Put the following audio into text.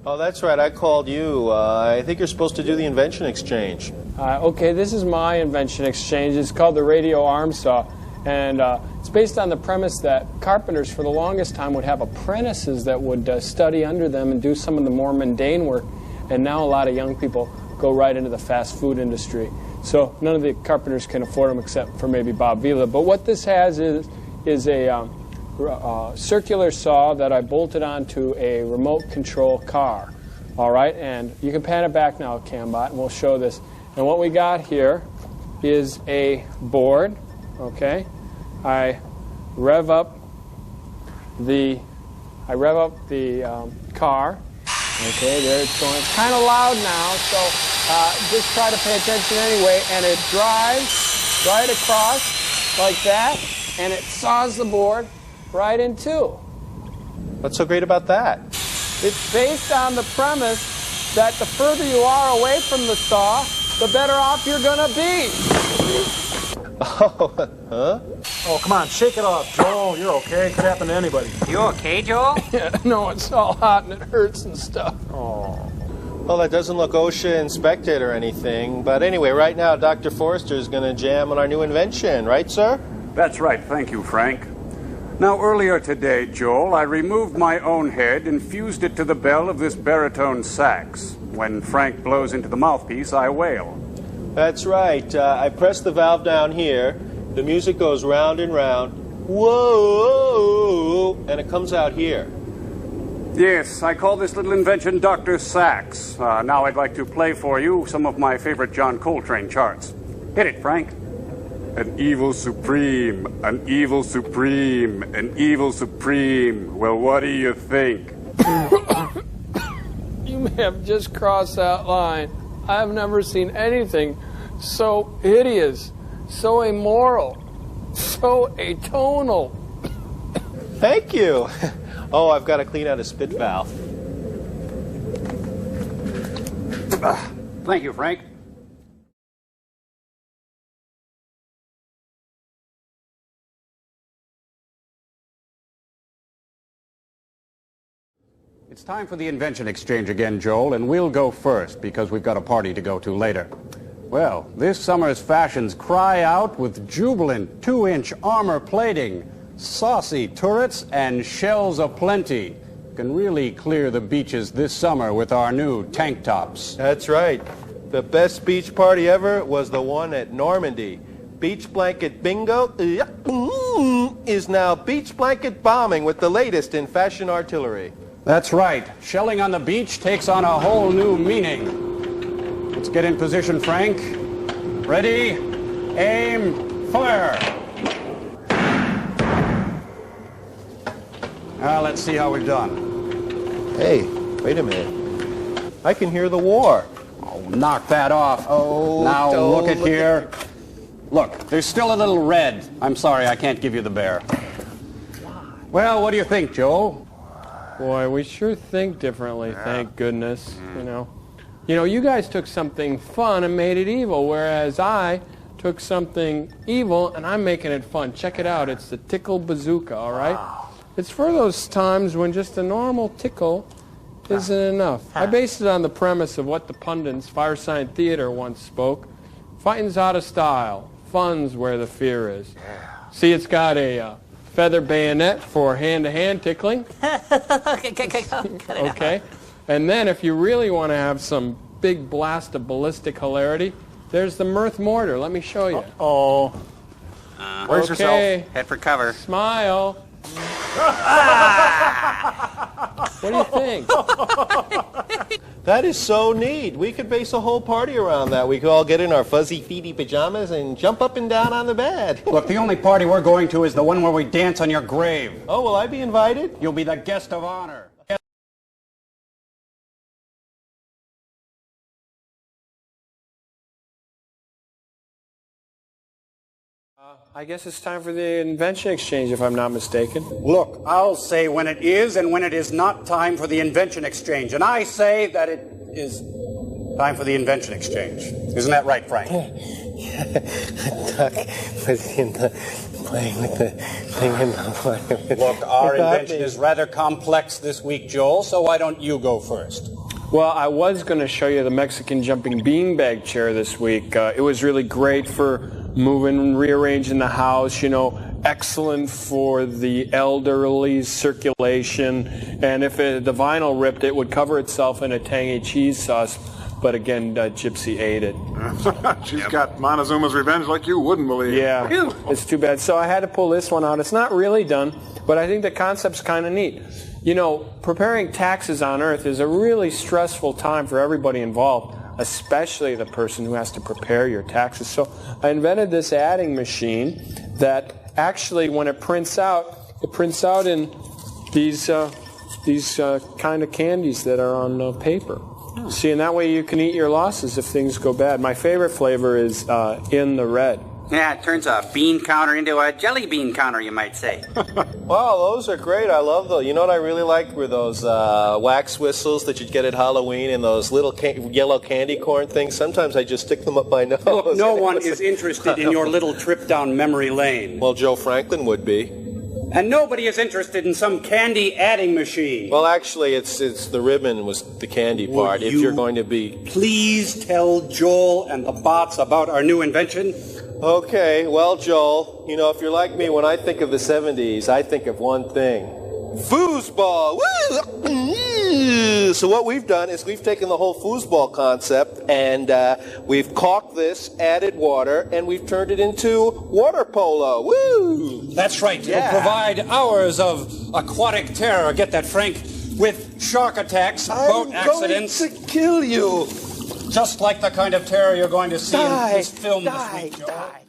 Oh, that's right. I called you. I think you're supposed to do the invention exchange. Okay, this is my invention exchange. It's called the radio arm saw. And it's based on the premise that carpenters for the longest time would have apprentices that would study under them and do some of the more mundane work. And now a lot of young people go right into the fast food industry. So none of the carpenters can afford them except for maybe Bob Vila. But what this has is a circular saw that I bolted onto a remote control car. All right, and you can pan it back now, Cambot, and we'll show this. And what we got here is a board. Okay, I rev up the car. Okay, there it's going. It's kind of loud now, so just try to pay attention anyway. And it drives right across like that, and it saws the board right in two. What's so great about that? It's based on the premise that the further you are away from the saw, the better off you're going to be. Oh, huh? Oh, come on, shake it off, Joel. You're okay. Could happen to anybody. You okay, Joel? Yeah, no, it's all hot and it hurts and stuff. Oh. Well, that doesn't look OSHA inspected or anything. But anyway, right now, Dr. Forrester is going to jam on our new invention. Right, sir? That's right. Thank you, Frank. Now, earlier today, Joel, I removed my own head and fused it to the bell of this baritone sax. When Frank blows into the mouthpiece, I wail. That's right. I press the valve down here. The music goes round and round. Whoa! And it comes out here. Yes, I call this little invention Dr. Sax. Now I'd like to play for you some of my favorite John Coltrane charts. Hit it, Frank. An evil supreme, an evil supreme, an evil supreme. Well, what do you think? You may have just crossed that line. I've never seen anything so hideous, so immoral, so atonal. Thank you. Oh, I've got to clean out a spit valve. Thank you, Frank. It's time for the invention exchange again, Joel, and we'll go first because we've got a party to go to later. Well, this summer's fashions cry out with jubilant 2-inch armor plating, saucy turrets, and shells aplenty. Can really clear the beaches this summer with our new tank tops. That's right. The best beach party ever was the one at Normandy. Beach blanket bingo is now beach blanket bombing with the latest in fashion artillery. That's right. Shelling on the beach takes on a whole new meaning. Let's get in position, Frank. Ready, aim, fire. Now let's see how we've done. Hey, wait a minute. I can hear the war. Oh, knock that off. Oh, now look at here. Look, there's still a little red. I'm sorry, I can't give you the bear. Well, what do you think, Joel? Boy, we sure think differently, thank goodness. You know, you guys took something fun and made it evil, whereas I took something evil and I'm making it fun. Check it out. It's the tickle bazooka, all right? Wow. It's for those times when just a normal tickle isn't enough. I based it on the premise of what the pundits, Fireside Theater, once spoke. Fighting's out of style. Fun's where the fear is. See, it's got a feather bayonet for hand-to-hand tickling. Okay. And then if you really want to have some big blast of ballistic hilarity, there's the mirth mortar. Let me show you. Oh. Where's Okay. yourself? Head for cover. Smile. What do you think? That is so neat. We could base a whole party around that. We could all get in our fuzzy feety pajamas and jump up and down on the bed. Look, the only party we're going to is the one where we dance on your grave. Oh, will I be invited? You'll be the guest of honor. I guess it's time for the invention exchange, if I'm not mistaken. Look, I'll say when it is and when it is not time for the invention exchange. And I say that it is time for the invention exchange. Isn't that right, Frank? Duck was in the playing with the thing in the Look, our invention is rather complex this week, Joel, so why don't you go first? Well, I was going to show you the Mexican jumping beanbag chair this week. It was really great for moving and rearranging the house, you know, excellent for the elderly circulation, and if the vinyl ripped, it would cover itself in a tangy cheese sauce. But again, Gypsy ate it. She's got Montezuma's revenge like you wouldn't believe. Yeah, it's too bad. So I had to pull this one out. It's not really done, but I think the concept's kind of neat. You know, preparing taxes on Earth is a really stressful time for everybody involved, especially the person who has to prepare your taxes. So I invented this adding machine that actually, when it prints out in these kind of candies that are on paper. See, and that way you can eat your losses if things go bad. My favorite flavor is in the red. Yeah, it turns a bean counter into a jelly bean counter, you might say. Wow, those are great. I love those. You know what I really liked were those wax whistles that you'd get at Halloween and those little yellow candy corn things. Sometimes I just stick them up my nose. Look, no one is interested in your little trip down memory lane. Well, Joe Franklin would be. And nobody is interested in some candy adding machine. Well, actually, it's the ribbon was the candy part. If you're going to be... Please tell Joel and the bots about our new invention. Okay, well, Joel, you know, if you're like me, when I think of the 70s, I think of one thing. Foosball! Woo! So what we've done is we've taken the whole foosball concept and we've caulked this, added water, and we've turned it into water polo. Woo! That's right. It'll provide hours of aquatic terror. Get that, Frank? With shark attacks, boat accidents. I'm going to kill you. Just like the kind of terror you're going to see in this film this week, Joel. Die.